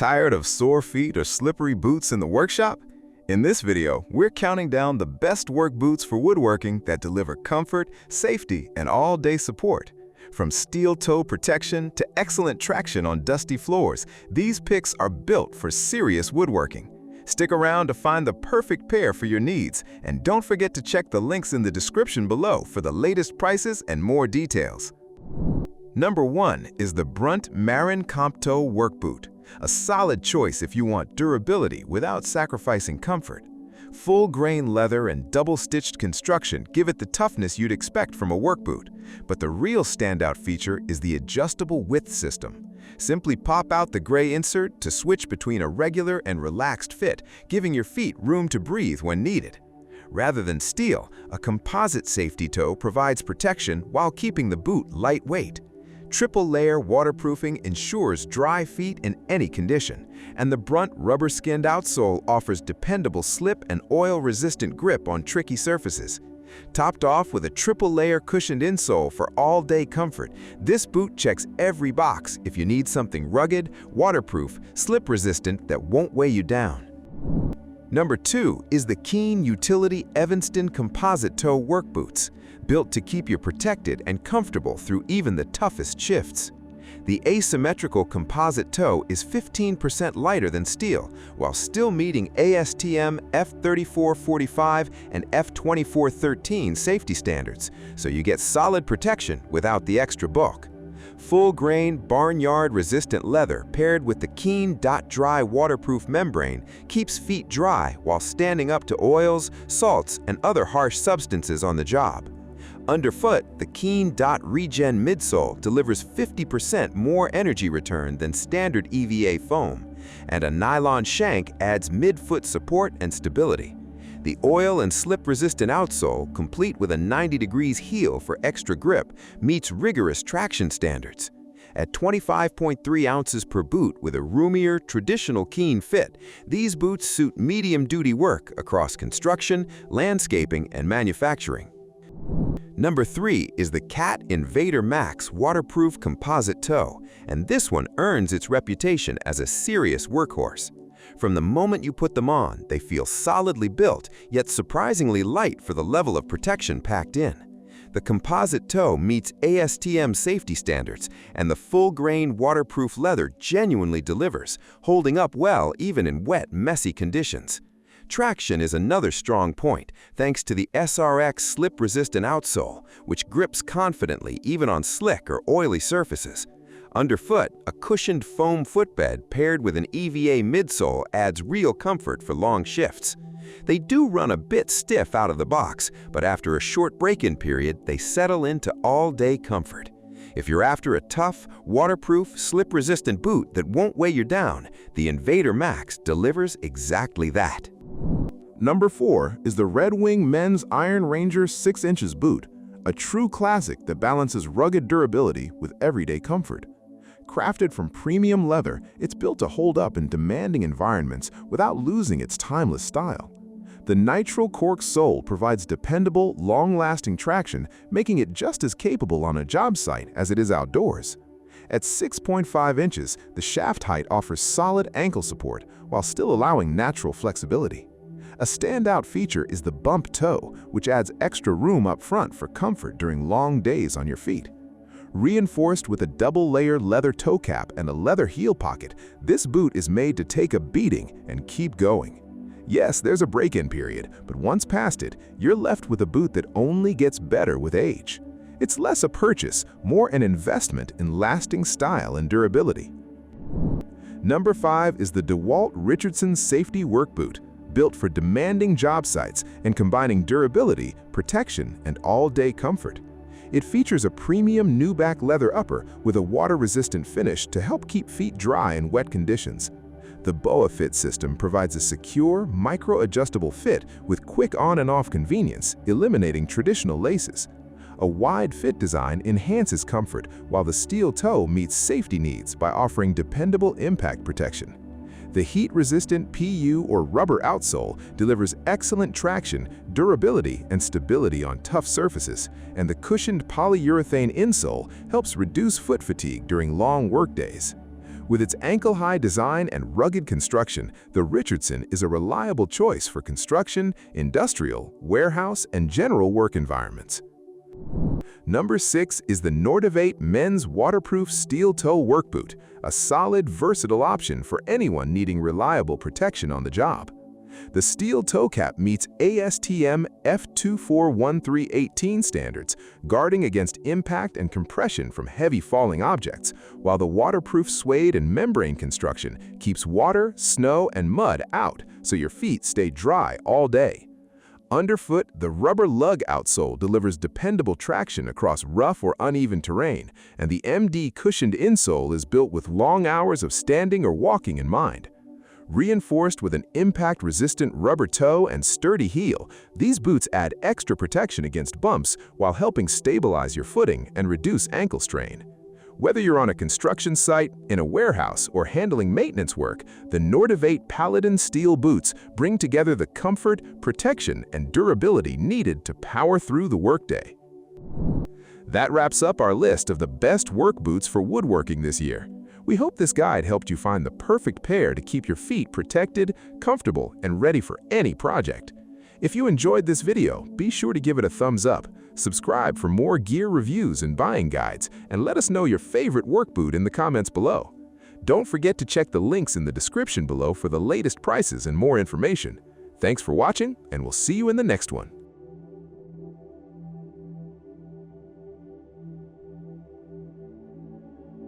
Tired of sore feet or slippery boots in the workshop? In this video, we're counting down the best work boots for woodworking that deliver comfort, safety, and all-day support. From steel toe protection to excellent traction on dusty floors, these picks are built for serious woodworking. Stick around to find the perfect pair for your needs, and don't forget to check the links in the description below for the latest prices and more details. Number 1 is the BRUNT Marin Toe Work Boot, a solid choice if you want durability without sacrificing comfort. Full-grain leather and double-stitched construction give it the toughness you'd expect from a work boot, but the real standout feature is the adjustable width system. Simply pop out the gray insert to switch between a regular and relaxed fit, giving your feet room to breathe when needed. Rather than steel, a composite safety toe provides protection while keeping the boot lightweight. Triple-layer waterproofing ensures dry feet in any condition, and the BRUNT rubber-skinned outsole offers dependable slip and oil-resistant grip on tricky surfaces. Topped off with a triple-layer cushioned insole for all-day comfort, this boot checks every box if you need something rugged, waterproof, slip-resistant that won't weigh you down. Number 2 is the Keen Utility Evanston Composite Toe Work Boots, built to keep you protected and comfortable through even the toughest shifts. The asymmetrical composite toe is 15% lighter than steel, while still meeting ASTM F3445 and F2413 safety standards, so you get solid protection without the extra bulk. Full-grain, barnyard-resistant leather paired with the Keen Dry waterproof membrane keeps feet dry while standing up to oils, salts, and other harsh substances on the job. Underfoot, the Keen Regen midsole delivers 50% more energy return than standard EVA foam, and a nylon shank adds midfoot support and stability. The oil and slip-resistant outsole, complete with a 90 degrees heel for extra grip, meets rigorous traction standards. At 25.3 ounces per boot with a roomier, traditional Keen fit, these boots suit medium-duty work across construction, landscaping, and manufacturing. Number 3 is the CAT Invader Max Waterproof Composite Toe, and this one earns its reputation as a serious workhorse. From the moment you put them on, they feel solidly built, yet surprisingly light for the level of protection packed in. The composite toe meets ASTM safety standards, and the full-grain waterproof leather genuinely delivers, holding up well even in wet, messy conditions. Traction is another strong point, thanks to the SRX slip-resistant outsole, which grips confidently even on slick or oily surfaces. Underfoot, a cushioned foam footbed paired with an EVA midsole adds real comfort for long shifts. They do run a bit stiff out of the box, but after a short break-in period, they settle into all-day comfort. If you're after a tough, waterproof, slip-resistant boot that won't weigh you down, the Invader Max delivers exactly that. Number 4 is the Red Wing Men's Iron Ranger 6 inches boot, a true classic that balances rugged durability with everyday comfort. Crafted from premium leather, it's built to hold up in demanding environments without losing its timeless style. The nitrile cork sole provides dependable, long-lasting traction, making it just as capable on a job site as it is outdoors. At 6.5 inches, the shaft height offers solid ankle support while still allowing natural flexibility. A standout feature is the bump toe, which adds extra room up front for comfort during long days on your feet. Reinforced with a double-layer leather toe cap and a leather heel pocket, this boot is made to take a beating and keep going. Yes, there's a break-in period, but once past it, you're left with a boot that only gets better with age. It's less a purchase, more an investment in lasting style and durability. Number 5 is the DEWALT Richardson Safety Work Boot, built for demanding job sites and combining durability, protection, and all-day comfort. It features a premium nuback leather upper with a water-resistant finish to help keep feet dry in wet conditions. The BOA fit system provides a secure, micro-adjustable fit with quick on and off convenience, eliminating traditional laces. A wide fit design enhances comfort, while the steel toe meets safety needs by offering dependable impact protection. The heat-resistant PU or rubber outsole delivers excellent traction, durability, and stability on tough surfaces, and the cushioned polyurethane insole helps reduce foot fatigue during long workdays. With its ankle-high design and rugged construction, the Richardson is a reliable choice for construction, industrial, warehouse, and general work environments. Number 6 is the NORTIV Men's Waterproof Steel Toe Work Boot, a solid, versatile option for anyone needing reliable protection on the job. The steel toe cap meets ASTM F241318 standards, guarding against impact and compression from heavy falling objects, while the waterproof suede and membrane construction keeps water, snow, and mud out so your feet stay dry all day. Underfoot, the rubber lug outsole delivers dependable traction across rough or uneven terrain, and the MD cushioned insole is built with long hours of standing or walking in mind. Reinforced with an impact-resistant rubber toe and sturdy heel, these boots add extra protection against bumps while helping stabilize your footing and reduce ankle strain. Whether you're on a construction site, in a warehouse, or handling maintenance work, the NORTIV Paladin steel boots bring together the comfort, protection, and durability needed to power through the workday. That wraps up our list of the best work boots for woodworking this year. We hope this guide helped you find the perfect pair to keep your feet protected, comfortable, and ready for any project. If you enjoyed this video, be sure to give it a thumbs up, subscribe for more gear reviews and buying guides, and let us know your favorite work boot in the comments below. Don't forget to check the links in the description below for the latest prices and more information. Thanks for watching, and we'll see you in the next one.